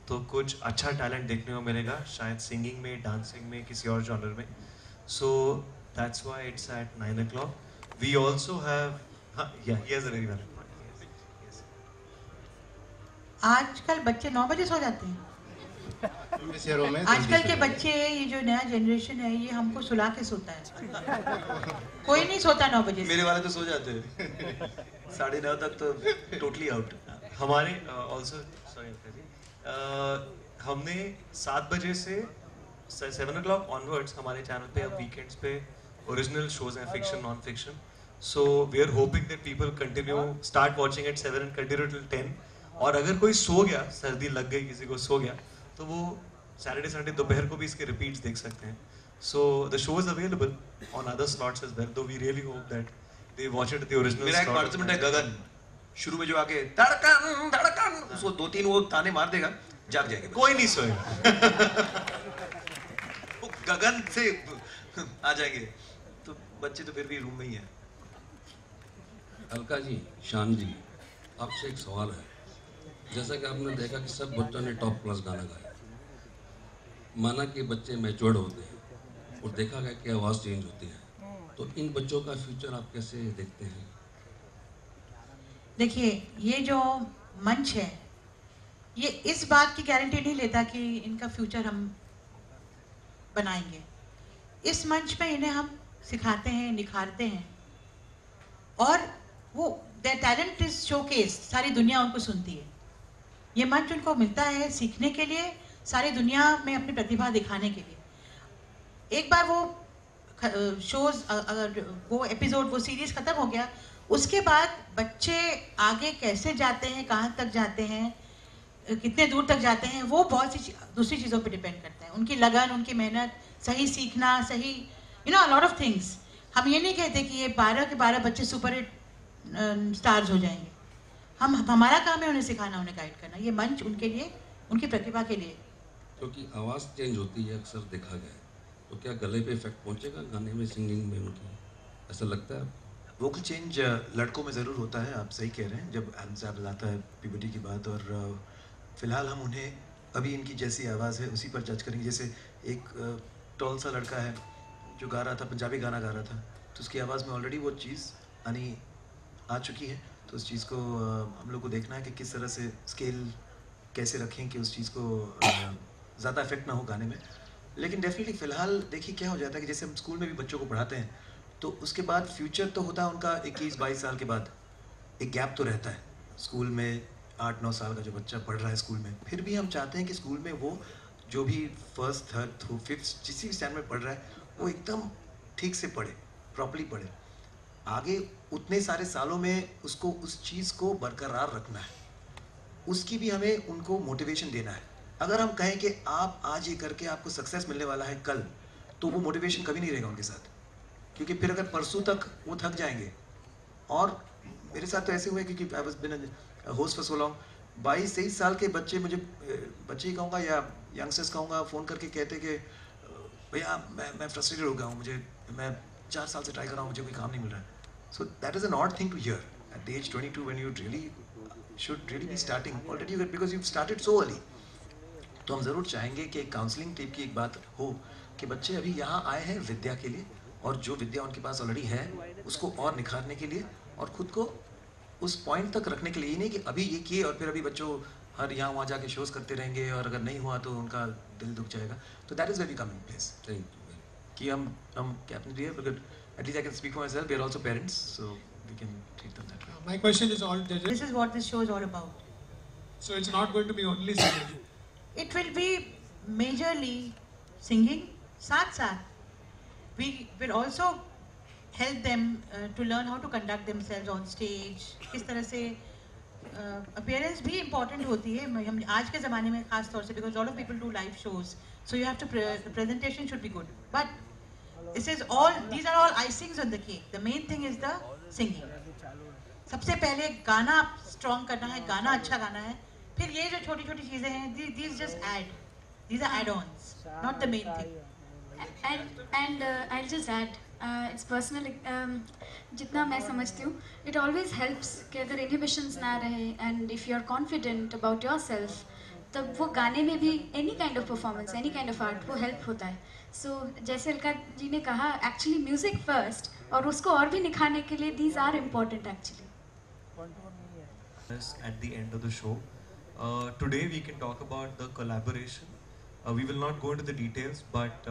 तो कुछ अच्छा टैलेंट देखने को मिलेगा, शायद सिंगिंग में, डांसिंग में, किसी और जॉनर में। So that's why it's at 9 o'clock। We also have आजकल बच्चे 9 बजे सो जाते हैं। आजकल के बच्चे, ये जो नया जनरेशन है, ये हमको सुला के सोता है। कोई नहीं सोता 9 बजे। मेरे वाले तो सो जाते हैं 9:30 तक तो टोटली आउट। हमारे ऑल्सो हमने 7 बजे से 7 o'clock ऑनवर्ड्स हमारे चैनल पे अब वीकेंड्स पे ओरिजिनल शोज हैं, fiction, non fiction. So we are hoping that people continue start watching at 7 and continue till 10। और अगर कोई सो गया, सर्दी लग गई, किसी को सो गया, तो वो सैटरडे संडे दोपहर को भी इसके रिपीट्स देख सकते हैं। So the show is available on other slots as well, though we really hope that they watch it the original. मेरा एक पार्टिसिपेंट है गगन, शुरू में जो आके धड़कन धड़कन, उसको 2-3 वो ताने मार देगा, जाग जाएंगे। कोई नहीं सोएगा। वो गगन से आ जाएंगे, तो बच्चे तो फिर भी रूम में ही हैं। अलका जी, शान जी, आपसे एक सवाल है। जैसा कि आपने देखा कि सब बच्चों ने टॉप क्लास गाना गाया, माना कि बच्चे मैच्योर्ड होते हैं और देखा गया कि आवाज़ चेंज होती है, तो इन बच्चों का फ्यूचर आप कैसे देखते हैं? देखिए, ये जो मंच है, ये इस बात की गारंटी नहीं लेता कि इनका फ्यूचर हम बनाएंगे। इस मंच पे इन्हें हम सिखाते हैं, निखारते हैं, और वो देयर टैलेंट इज शोकेस, सारी दुनिया उनको सुनती है। ये मंच उनको मिलता है सीखने के लिए, सारी दुनिया में अपनी प्रतिभा दिखाने के लिए। एक बार वो शोज, अगर वो एपिसोड, वो सीरीज खत्म हो गया, उसके बाद बच्चे आगे कैसे जाते हैं, कहाँ तक जाते हैं, कितने दूर तक जाते हैं, वो बहुत सी दूसरी चीज़ों पे डिपेंड करता है। उनकी लगन, उनकी मेहनत, सही सीखना, सही अ लॉट ऑफ थिंग्स। हम ये नहीं कहते कि ये 12 के 12 बच्चे सुपर हिट स्टार्स हो जाएंगे। हमारा काम है उन्हें सिखाना, उन्हें गाइड करना। ये मंच उनके लिए, उनकी प्रतिभा के लिए। क्योंकि आवाज़ चेंज होती है, अक्सर देखा गया है, तो क्या गले पे इफेक्ट पहुंचेगा गाने में, सिंगिंग में उनकी, ऐसा लगता है? वोकल चेंज लड़कों में ज़रूर होता है, आप सही कह रहे हैं, जब एल्साब लाता है प्यूबर्टी की बात। और फिलहाल हम उन्हें अभी इनकी जैसी आवाज़ है उसी पर जज करेंगे। जैसे एक टॉल सा लड़का है जो गा रहा था, पंजाबी गाना गा रहा था, तो उसकी आवाज़ में ऑलरेडी वो चीज़ आ चुकी है। तो उस चीज़ को हम लोग को देखना है कि किस तरह से स्केल कैसे रखें कि उस चीज़ को ज़्यादा इफेक्ट ना हो गाने में। लेकिन डेफिनेटली फ़िलहाल देखिए क्या हो जाता है कि जैसे हम स्कूल में भी बच्चों को पढ़ाते हैं, तो उसके बाद फ्यूचर तो होता है उनका 21-22 साल के बाद, एक गैप तो रहता है। स्कूल में 8-9 साल का जो बच्चा पढ़ रहा है स्कूल में, फिर भी हम चाहते हैं कि स्कूल में वो जो भी फर्स्ट, थर्ड, फिफ्थ जिस भी स्टैंड में पढ़ रहा है वो एकदम ठीक से पढ़े, प्रॉपर्ली पढ़े। आगे उतने सारे सालों में उसको उस चीज़ को बरकरार रखना है, उसकी भी हमें उनको मोटिवेशन देना है। अगर हम कहें कि आप आज ये करके आपको सक्सेस मिलने वाला है कल, तो वो मोटिवेशन कभी नहीं रहेगा उनके साथ, क्योंकि फिर अगर परसों तक वो थक जाएंगे। और मेरे साथ तो ऐसे हुए क्योंकि I was been host for so long, 22-23 साल के बच्चे मुझे, बच्चे ही कहूँगा या यंगस्टर्स कहूँगा, फ़ोन करके कहते कि भैया मैं फ्रस्ट्रेटेड हो गया हूँ, मैं 4 साल से ट्राई कर रहा हूँ, मुझे कोई काम नहीं मिल रहा है। So that is an odd thing to hear at the age 22 when you really should really be starting already, because you started so early. तो हम ज़रूर चाहेंगे कि काउंसलिंग टीम की एक बात हो कि बच्चे अभी यहाँ आए हैं विद्या के लिए, और जो विद्या उनके पास ऑलरेडी है उसको और निखारने के लिए और ख़ुद को उस पॉइंट तक रखने के लिए। ये नहीं कि अभी ये किए और फिर अभी बच्चों हर यहाँ वहाँ जाके शोज़ करते रहेंगे और अगर नहीं हुआ तो उनका दिल दुख जाएगा। तो that is very come in place कि हम कैप्टन भी है, but at least I can speak for myself, we are also parents, so we can treat them that way. My question is all judges. This is what this show is all about. So it's not going to be only singing. It will be majorly singing. साथ we will also help them to learn how to conduct themselves on stage. किस तरह से appearance भी important होती है हम आज के ज़माने में ख़ास तौर से, because a lot of people do live shows, so you have to the presentation should be good. But this is all, these are all icings on the cake. The main thing is the singing. सबसे पहले गाना strong करना है, गाना अच्छा गाना है, फिर ये जो छोटी-छोटी चीज़ें हैं, these just add. These are add-ons, not the main thing. And I'll just add, it's personal. जितना मैं समझती हूँ, it always helps कि अगर inhibitions ना रहे and if you're confident about yourself, तब वो गाने में भी any kind of performance, any kind of art, वो help होता है. So जैसे अलका जी ने कहा, actually music first, और उसको और भी निखारने के लिए these are important actually. At the end of the show, today we can talk about the collaboration. We will not go into the details, but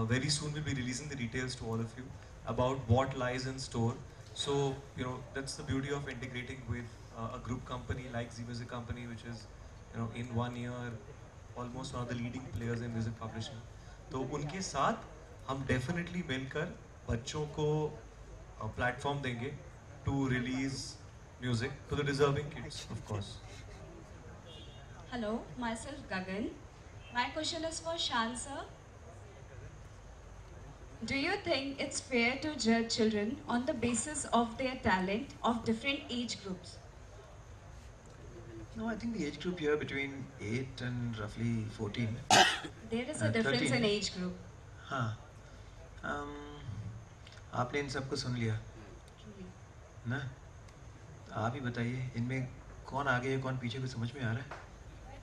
very soon we'll be releasing the details to all of you about what lies in store. So that's the beauty of integrating with a group company like Zee Music Company, which is in 1 year almost one of the leading players in music publishing. तो उनके साथ हम definitely मिलकर बच्चों को platform देंगे to release music to the deserving kids, of course. Hello, myself Gagan. My question is for Shan sir. Do you think it's fair to judge children on the basis of their talent of different age groups? No, I think the age group here between 8 and roughly 14. There is a difference 13. in age group. हाँ, आपने इन सबको सुन लिया ना? आप ही बताइए इनमें कौन आगे है कौन पीछे, कुछ समझ में आ रहा है?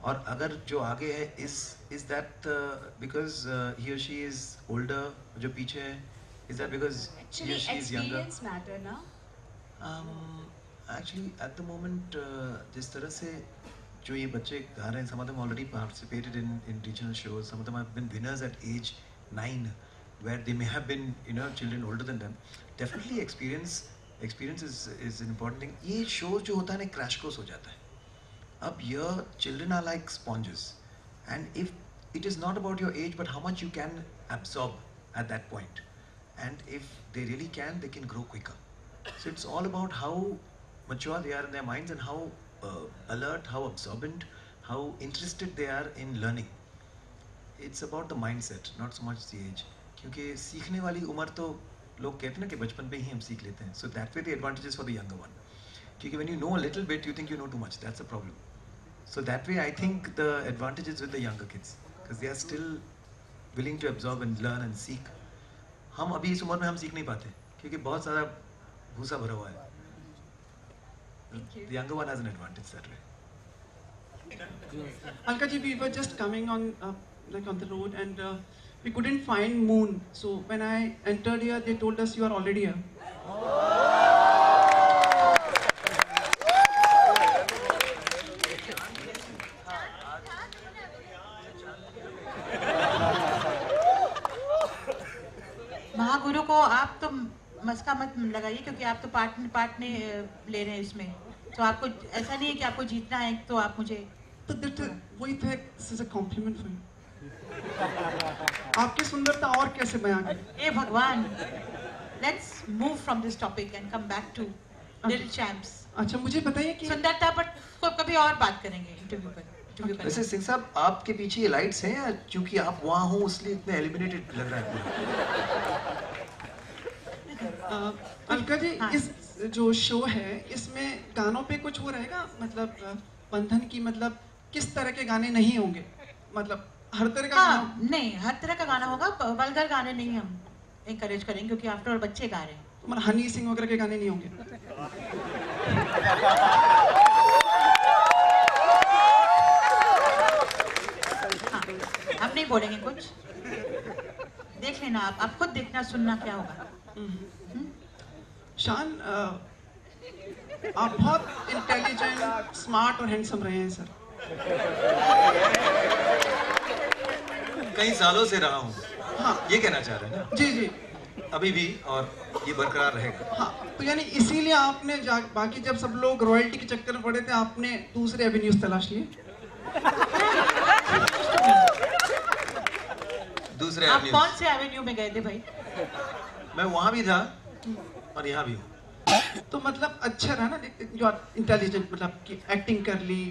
और अगर जो आगे है is that because he or she is older, जो पीछे है is that because he or she is younger? Experience matter ना? Actually at the moment जिस तरह से जो ये बच्चे गा रहे हैं, some of them already participated in regional shows, some of them have been winners at age 9 where they may have been children older than them. Definitely experience is an important thing. ये shows जो होता है ना crash course हो जाता है. अब your children are like sponges, and if it is not about your age but how much you can absorb at that point, and if they really can, they can grow quicker. So it's all about how mature they are in their minds and how alert, how absorbent, how interested they are in learning. It's about the mindset, not so much the age. क्योंकि सीखने वाली उम्र तो लोग कहते हैं ना कि बचपन में ही हम सीख लेते हैं. So that way the advantage is for the younger one. क्योंकि when you know a little bit, you think you know too much. That's a problem. So that way I think the advantage is with the younger kids because they are still willing to absorb and learn and seek. हम अभी इस उम्र में हम सीख नहीं पाते क्योंकि बहुत सारा भूसा भरा हुआ है. The younger one has an advantage that way. Alka ji, we were just coming on on the road and we couldn't find moon. So when I entered here, they told us you are already here. Mahaguru को आप तो मस्का मत लगाइए क्योंकि आप तो part ले रहे हैं इसमें. तो आपको ऐसा नहीं है कि आपको जीतना है तो आप मुझे तो वही तो this is a compliment for you. आपकी सुंदरता और कैसे बयां करें? ए भगवान, let's move from this topic and come back to little champs. अच्छा मुझे बताइए कि सुंदरता पर कभी और बात करेंगे इंटरव्यू पर। वैसे सिंह साहब आपके पीछे ये लाइट्स हैं या क्योंकि आप वहाँ हो इसलिए इतने एलिमिनेटेड लग रहा है? अलका जी इस जो शो है इसमें गानों पे कुछ वो रहेगा, मतलब बंधन की, मतलब किस तरह के गाने नहीं होंगे, मतलब हर तरह का गाना? नहीं, हर तरह का गाना होगा, वल्गर गाने नहीं हम एनकरेज करेंगे क्योंकि आफ्टर ऑल बच्चे गा रहे हैं। तो मतलब हनी सिंह वगैरह के गाने नहीं होंगे? हम नहीं बोलेंगे कुछ, देख लेना आप खुद देखना सुनना क्या होगा। शान आप बहुत इंटेलिजेंट, स्मार्ट और हैंडसम रहे हैं सर। कई सालों से रहा हूँ। हाँ ये कहना चाह रहे हैं ना? जी जी अभी भी, और ये बरकरार रहेगा। हाँ तो यानी इसीलिए आपने बाकी जब सब लोग रॉयल्टी के चक्कर में पड़े थे आपने दूसरे एवेन्यूज तलाश लिए? दूसरे आप कौन से एवेन्यू में गए थे भाई? मैं वहाँ भी था और यहाँ भी हूँ। तो मतलब अच्छा रहा ना, जो इंटेलिजेंट, मतलब कि एक्टिंग कर ली,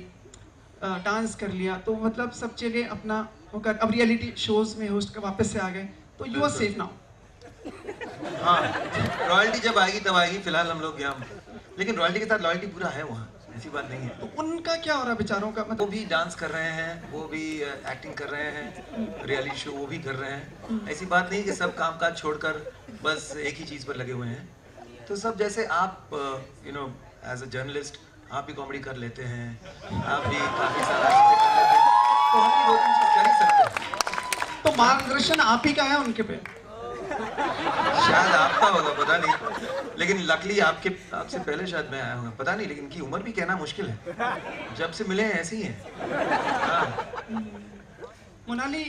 डांस कर लिया, तो मतलब सब जगह अपना होकर अब रियलिटी शोज में होस्ट का वापस से आ गए, तो यू आर सेफ नाउ। हाँ, रॉयल्टी जब आएगी तब आएगी, फिलहाल हम लोग यहाँ, लेकिन रॉयल्टी के साथ लॉयल्टी पूरा है वहाँ, ऐसी बात नहीं है। तो उनका क्या हो रहा है बेचारों का? मतलब वो भी डांस कर रहे हैं, वो भी एक्टिंग कर रहे हैं, रियलिटी शो वो भी कर रहे हैं। ऐसी बात नहीं कि सब काम काज छोड़कर बस एक ही चीज़ पर लगे हुए हैं। तो सब जैसे आप you know as a journalist आप भी कॉमेडी कर लेते हैं, आप भी काफ़ी सारा चीज़ें कर लेते हैं, तो हम भी दो तीन चीज़ कर ही सकते हैं। तो मार्गदर्शन आप ही का है उनके पे? शायद आपका होगा, पता नहीं, लेकिन लकली आपसे पहले शायद मैं आया हूँ, पता नहीं, लेकिन इनकी उम्र भी कहना मुश्किल है, जब से मिले हैं ऐसे ही हैं। हाँ। मोनाली,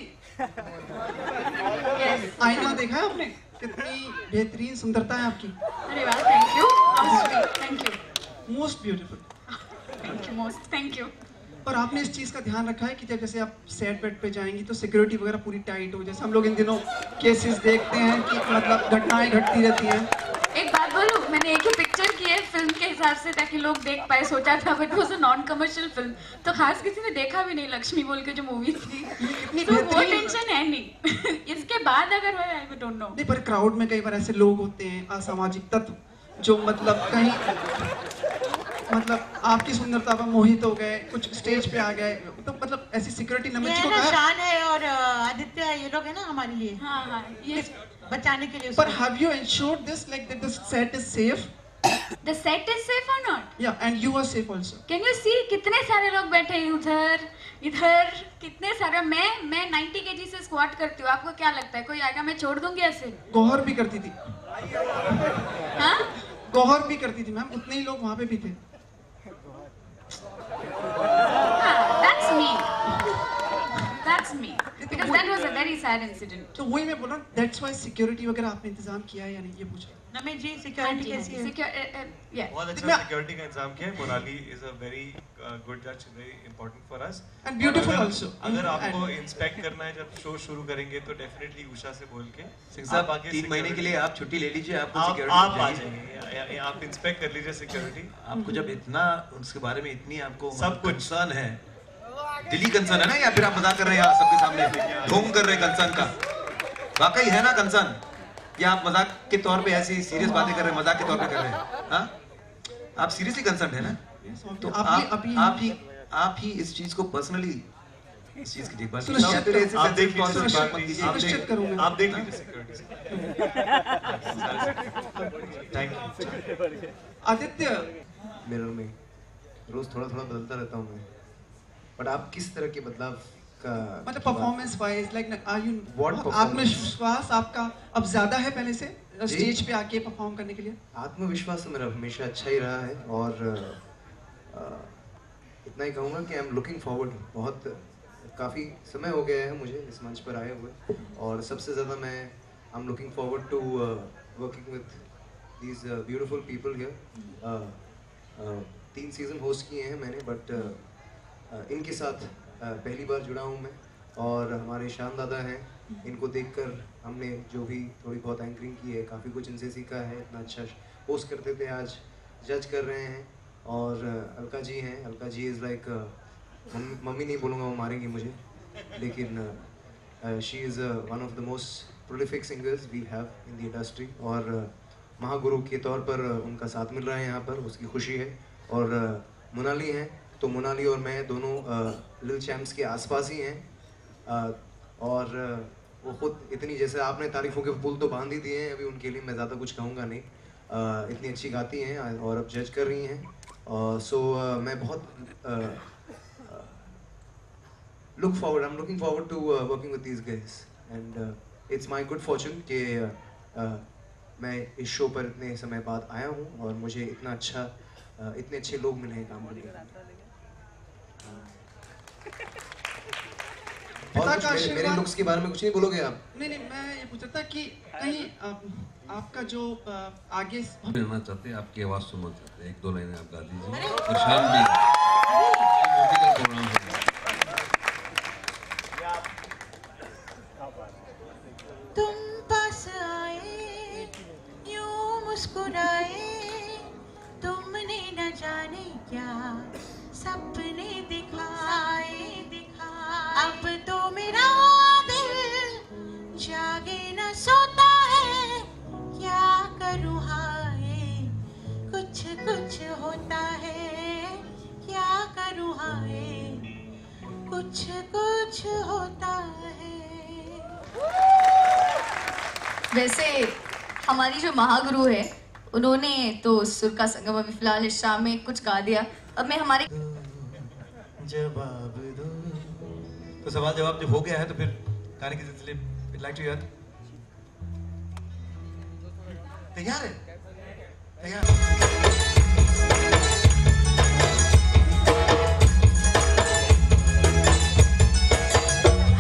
आईना देखा है आपने? कितनी बेहतरीन सुंदरता है आपकी। अरे वाह, thank you, thank you, most beautiful, thank you most, thank you. और आपने इस चीज़ का ध्यान रखा है कि जब जैसे आप सेट वेट पे जाएंगी तो सिक्योरिटी वगैरह पूरी टाइट हो, जैसे हम लोग इन दिनों केसेस देखते हैं कि मतलब घटनाएं घटती रहती हैं। एक बात बोलूं, मैंने एक ही पिक्चर की है फिल्म के हिसाब से ताकि लोग देख पाए, सोचा था, बट वो नॉन कमर्शियल फिल्म, तो खास किसी ने देखा भी नहीं, लक्ष्मी बोल के जो मूवी थी, तो वो टेंशन है नहीं। इसके बाद अगर हो, आई डोंट नो। नहीं, पर क्राउड में कई बार ऐसे लोग होते हैं, असामाजिक तत्व, जो मतलब कहीं मतलब आपकी सुंदरता पर मोहित हो गए, कुछ स्टेज पे आ गए, तो मतलब ऐसी सिक्योरिटी नमन ये को ना कहा। शान है और आदित्य, ये लोग है ना हमारे लिए, हाँ हाँ, ये बचाने के लिए। पर have you ensured this, like that the set is safe? The set is safe or not? Yeah, and you are safe also. Can you see कितने सारे लोग बैठे हैं उधर इधर, कितने सारे। मैं 90 kg से स्क्वाट करती हूँ, आपको क्या लगता है कोई आएगा मैं छोड़ दूंगी ऐसे? गौहर भी करती थी। हाँ? गौहर भी करती थी मैम, उतने ही लोग वहाँ पे भी थे। That's me. That's me. Because that was a very sad incident. तो वही मैं बोल रहा हूँ, that's why security वगैरह आपने इंतजाम किया है या नहीं, ये पूछा। नमित जी, सिक्योरिटी कैसी है? बहुत अच्छा सिक्योरिटी का इंतजाम किया है। Monali is a very good जज, very important for us and beautiful also. अगर आपको इंस्पेक्ट करना है जब शो शुरू करेंगे तो डेफिनेटली उषा से बोल के सिंह साहब 3 महीने के लिए आप छुट्टी ले लीजिए, आपको सिक्योरिटी आप आ जाएंगे, आप इंस्पेक्ट कर लीजिए सिक्योरिटी। आपको जब इतना उसके बारे में इतनी आपको सब कुछ कंसर्न है, दिली कंसर्न है ना, या फिर आप मजाक कर रहे हैं यहाँ सबके सामने ढोंग कर रहे हैं कंसर्न का? वाकई है ना कंसर्न, या आप मजाक के तौर पे ऐसी सीरियस बातें कर रहे हैं, मजाक के तौर पे कर रहे हैं? हाँ, आप सीरियसली कंसर्न है ना? तो आप ही इस चीज को पर्सनली, इस चीज की देखभाल आप देख लीजिए security. Thank you. Aditya, mirror में रोज थोड़ा थोड़ा बदलता रहता हूँ मैं, बट आप किस तरह के बदलाव का, मतलब performance wise, like are you, What आत्मविश्वास आपका अब ज्यादा है पहले से स्टेज पे आके परफॉर्म करने के लिए? आत्मविश्वास तो मेरा हमेशा अच्छा ही रहा है, और इतना ही कहूँगा कि आई एम लुकिंग फॉरवर्ड, बहुत काफ़ी समय हो गया है मुझे इस मंच पर आए हुए, और सबसे ज़्यादा मैं I am looking forward to working with these beautiful people here. 3 season host किए हैं मैंने, बट इनके साथ पहली बार जुड़ा हूँ मैं। और हमारे शान दादा हैं, इनको देखकर हमने जो भी थोड़ी बहुत एंकरिंग की है, काफ़ी कुछ इनसे सीखा है। इतना अच्छा होस्ट करते थे, आज जज कर रहे हैं। और अलका जी हैं, Alka ji is like mummy नहीं बोलूँगा, वो मारेंगी मुझे, लेकिन she is one of the most prolific singers we have in the industry. और महागुरु के तौर पर उनका साथ मिल रहा है यहाँ पर, उसकी खुशी है। और मोनाली हैं, तो मोनाली और मैं दोनों लिटिल चैम्प्स के आसपास ही हैं। और वो खुद इतनी, जैसे आपने तारीफ़ों के पुल तो बांध ही दिए हैं, अभी उनके लिए मैं ज़्यादा कुछ कहूँगा नहीं। इतनी अच्छी गाती हैं और अब जज कर रही हैं। सो मैं बहुत I'm looking forward to working with these guys, and it's my good fortune कि मैं इस शो पर इतने समय बाद आया हूँ और मुझे इतने अच्छे लोग मिले हैं काम करने। और कुछ मेरे लुक्स के बारे में कुछ नहीं बोलोगे आप? नहीं, मैं ये पूछ रहा था कि कहीं आपका जो आगे सुनना चाहते हैं, आपकी आवाज़ सुनना चाहते हैं, 1-2 लाइनें आप गा लीजिए। और शान भी तुम पास आए यूं मुस्कुराए, तुमने न जाने क्या सपने दिखाए। अब तो मेरा दिल जागे न सोता है, क्या करूँ हाय कुछ कुछ होता है, क्या करूँ हाय कुछ कुछ होता है। वैसे हमारी जो महागुरु है, उन्होंने तो सुर का संगम अभी फिलहाल इस शाम में कुछ गा दिया। अब मैं हमारे जवाब दो, तो सवाल जवाब जब हो गया है तो फिर गाने के सिलसिले लाइक टू यार तैयार है? तैयार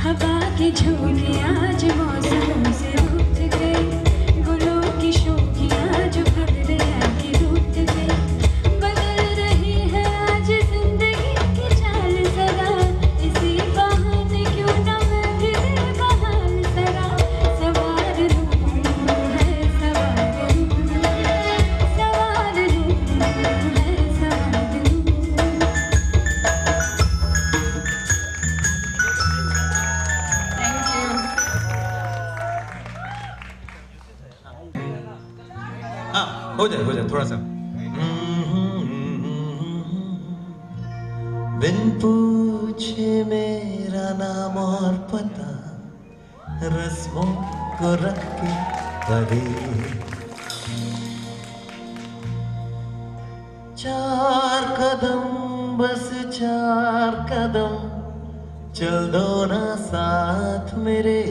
हवा के झोंके आज मौसम से रूठ गए, गुलों की शोखियां जो भर आके रूठ गए। बदल रही है आज जिंदगी की चाल जरा, इसी बहाने क्यों ना मैं भी बेबहाल जरा सवार लूं है, सवार लूं, सवार लूं है, सवार लूं। हो जाए थोड़ा सा। बिन पूछे मेरा नाम और पता, रस्मों को रख के परे, 4 कदम बस 4 कदम चल दो ना साथ मेरे,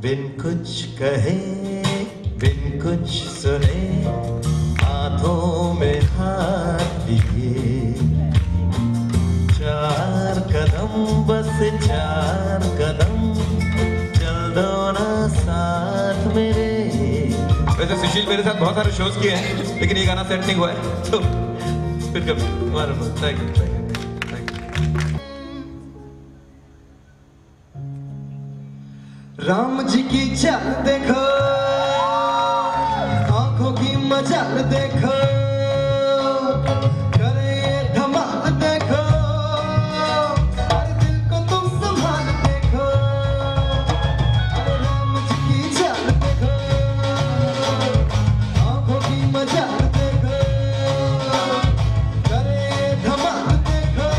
बिन कुछ कहे बिन कुछ सुने हाथों में हाथ लिए, 4 कदम बस 4 कदम चल दो ना साथ मेरे। वैसे सुशील मेरे साथ बहुत सारे शोज किए हैं, लेकिन ये गाना सेट नहीं हुआ है, तो फिर कभी हमारा थैंक यू। राम जी की चाल देखो, आंखों की मजाल देखो, करे ये धमाल देखो, हर दिल को तुम संभाल देखो। अरे राम जी की चाल देखो, आंखों की मजाल देखो, करे ये धमाल देखो,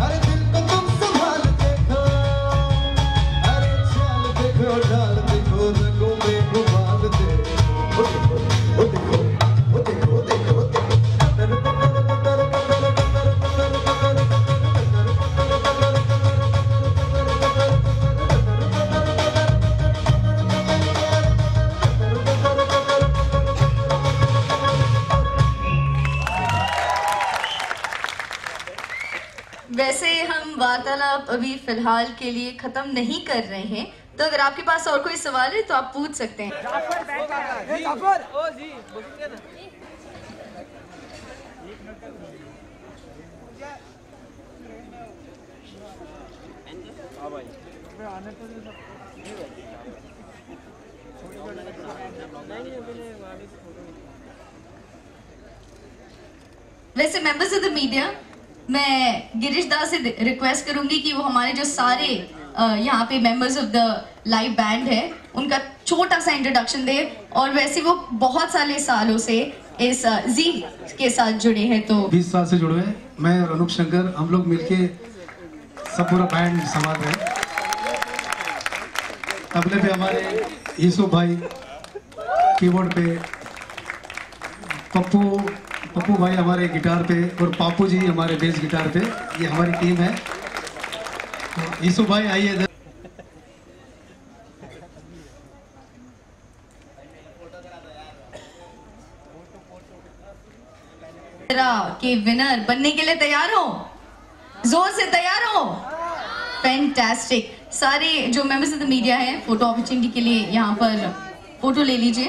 हर दिल को तुम संभाल देखो। अरे चाल देखो डाल देखो, रगों में घुमाल दे, ओ देखो ओ देखो ओ देखो ओ देखो। वैसे हम वार्तालाप अभी फिलहाल के लिए खत्म नहीं कर रहे हैं, तो अगर आपके पास और कोई सवाल है तो आप पूछ सकते हैं। वैसे मेंबर्स ऑफ द मीडिया, मैं गिरीश दास से रिक्वेस्ट करूंगी कि वो हमारे जो सारे यहाँ पे members of the live band है उनका छोटा सा इंट्रोडक्शन दे। और वैसे वो बहुत सालों से इस जी के साथ जुड़े हैं, तो 20 साल से जुड़े हैं। मैं और अनूप शंकर, हम लोग मिलके सब पूरा बैंड संभाल रहे हैं। तबले पे हमारे यूसुफ भाई, कीबोर्ड पे पप्पू भाई हमारे गिटार पे, और पापू जी हमारे बेस गिटार पे। ये हमारी टीम है। तो यूसुफ भाई आइए इधर। के विनर बनने के लिए तैयार हो? जोर से तैयार हो? फैंटास्टिक। सारे जो मेंबर्स ऑफ द मीडिया हैं, फोटो अपॉर्चुनिटी के लिए यहाँ पर फोटो ले लीजिए।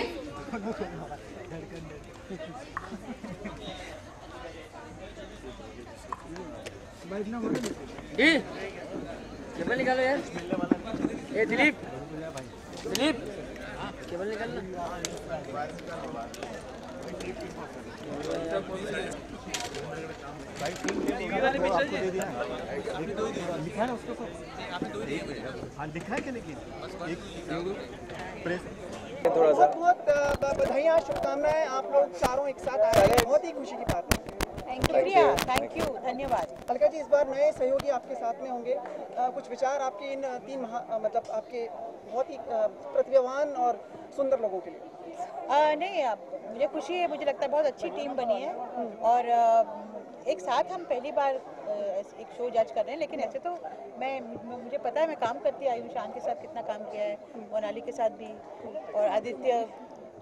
केबल निकालो यार। ए दिलीप, केबल निकाल थोड़ा सा बहुत बधाइयाँ, शुभकामनाएं। आप लोग चारों एक साथ आए हैं, बहुत ही खुशी की बात है। थैंक यू, धन्यवाद। अलका जी, इस बार नए सहयोगी आपके साथ में होंगे। कुछ विचार आपके इन तीन मतलब आपके बहुत ही प्रतिभावान और सुंदर लोगों के लिए? नहीं, मुझे खुशी है। मुझे लगता है बहुत अच्छी टीम बनी है और एक साथ हम पहली बार एक शो जज कर रहे हैं। लेकिन ऐसे तो मुझे पता है, मैं काम करती आई हूँ शान के साथ, कितना काम किया है, मोनाली के साथ भी, और आदित्य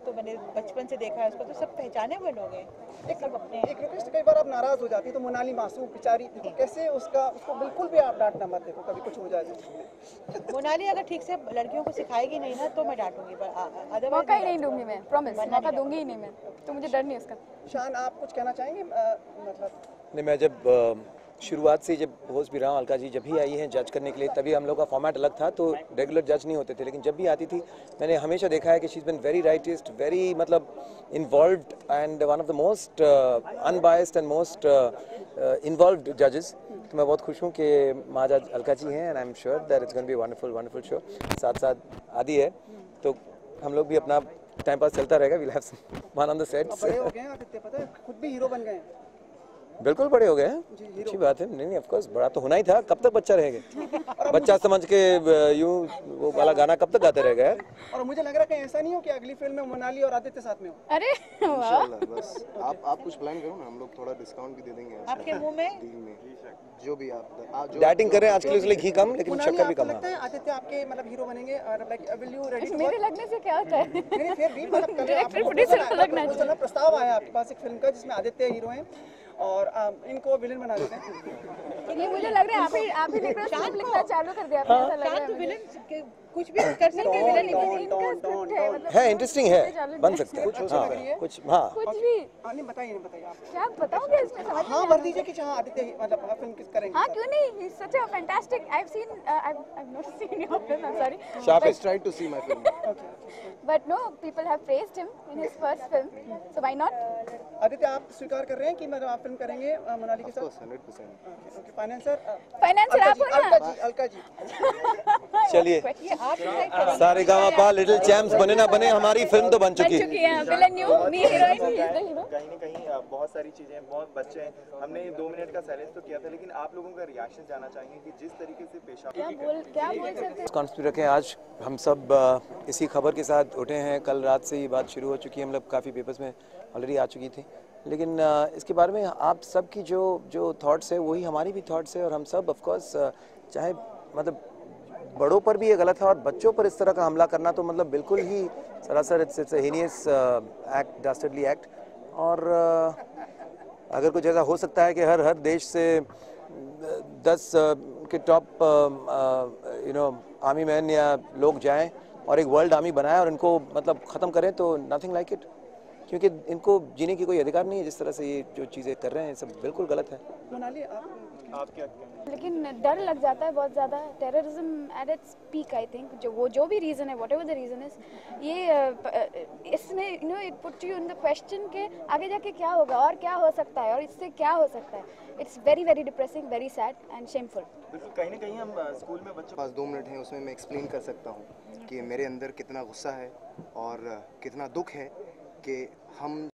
तो मैंने बचपन से देखा है उसको, तो सब पहचाने हुए लोग हैं। एक रिक्वेस्ट, कई बार आप नाराज हो जाती तो मोनाली मासूम बेचारी, तो कैसे उसको बिल्कुल भी आप डांट ना मत देखो, कभी कुछ हो जाए। मोनाली अगर ठीक से लड़कियों को सिखाएगी नहीं ना, तो मैं डांटूंगी, मौका ही नहीं दूंगी मैं, प्रॉमिस, मौका दूंगी ही नहीं मैं, तो मुझे डर नहीं उसका। शान, आप कुछ कहना चाहेंगे? मतलब नहीं, मैं जब शुरुआत से जब होस्ट भी रहा हूँ, अलका जी जब भी आई हैं जज करने के लिए, तभी हम लोग का फॉर्मेट अलग था, तो रेगुलर जज नहीं होते थे। लेकिन जब भी आती थी, मैंने हमेशा देखा है कि she is been very rightist, very मतलब involved and one of the most unbiased and most involved जजेस। तो मैं बहुत खुश हूँ कि महाजा अलका जी हैं, and I am sure that it's going to be wonderful show. साथ साथ आदि है, तो हम लोग भी अपना टाइम पास चलता रहेगा। We'll have some fun on the sets. बड़े हो गए हैं आदित्य, पता है, खुद भी हीरो बन गए हैं। बिल्कुल बड़े हो गए हैं, अच्छी बात है। नहीं, ऑफ कोर्स बड़ा तो होना ही था। कब तक बच्चा रहेंगे? बच्चा समझ के यूं वो वाला गाना कब तक गाते रह गए? और मुझे लग रहा है कि ऐसा नहीं हो कि अगली फिल्म में मोनाली और आदित्य साथ में हो। अरे बस आप कुछ प्लान करो ना, हम लोग थोड़ा डिस्काउंट भी दे देंगे आपके मुंह में, डील में जो भी आप डाइटिंग कर रहे हैं आजकल, इसलिए घी कम लेकिन शक्कर भी कम। लगता है आदित्य आपके मतलब हीरो बनेंगे, और लाइक विल यू रेडी? मेरे लगने से क्या होता है? नहीं, फिर भी मतलब डायरेक्टर प्रोड्यूसर को लगना चाहिए। प्रस्ताव आया आपके पास एक फिल्म का जिसमें आदित्य हीरो हैं और इनको विलेन बना देते हैं। ये मुझे लग रहा है आप ही लिखना चालू कर दिया आपने, ऐसा लग रहा है विलेन कुछ भी कर सकते हैं। विलेन है, इंटरेस्टिंग है, बन सकता है कुछ। हाँ, कुछ भी नहीं बताइए आप क्या बताओगे इसमें? समझ हाँ, भर दीजिए कि जहाँ आदित्य मतलब फिल्म किस करेंगे। हाँ, क्यों नहीं? He's such a fantastic. I've not seen your film. I'm sorry. Shaf has tried to see my film. But no, people have praised him in his first film. So why not? Aditya, आप स्वीकार कर रहे हैं कि मतलब आप film करेंगे मोनाली के साथ? 100%. ओके, फाइनेंसर आप हो ना? अलका जी। चलिए, सारेगामापा लिटिल चैम्प्स बने ना बने, हमारी फिल्म तो बन चुकी है। Villain new, me heroine, he is the hero. कहीं ना कहीं बहुत सारी चीजें, बहुत बच्चे हैं, हमने 2 मिनट का साइलेंस तो किया था, लेकिन आप लोगों का रिएक्शन जानना चाहेंगे कि जिस तरीके से पेश क्या बोल सकते हैं? कॉन्स्पिरेट रखें। आज हम सब इसी खबर के साथ उठे हैं। कल रात से ये बात शुरू हो चुकी है, मतलब काफ़ी पेपर्स में ऑलरेडी आ चुकी थी, लेकिन इसके बारे में आप सब की जो थॉट्स है वही हमारी भी थॉट्स है। और हम सब ऑफ कोर्स चाहे मतलब बड़ों पर भी ये गलत है, और बच्चों पर इस तरह का हमला करना तो मतलब बिल्कुल ही सरासर it's a heinous act, dastardly act. और अगर कुछ ऐसा हो सकता है कि हर देश से 10 के टॉप आर्मी मैन या लोग जाएं और एक वर्ल्ड आर्मी बनाएं और इनको मतलब ख़त्म करें, तो नथिंग लाइक इट। क्योंकि इनको जीने की कोई अधिकार नहीं है। जिस तरह से ये जो चीज़ें कर रहे हैं सब बिल्कुल गलत है। मोनाली आप क्या कहेंगे? लेकिन डर लग जाता है बहुत ज़्यादा। Terrorism at its peak I think, जो भी रीज़न है, व्हाटएवर द रीज़न इज, ये इसमें you know it put you in the question के आगे जाके क्या होगा और क्या हो सकता है और इससे क्या हो सकता है। It's very very depressing, very sad and shameful. बिल्कुल, कहीं ना कहीं हम स्कूल में बच्चों पास 2 मिनट हैं, उसमें मैं एक्सप्लेन कर सकता हूँ कि मेरे अंदर कितना गुस्सा है और कितना दुख है कि हम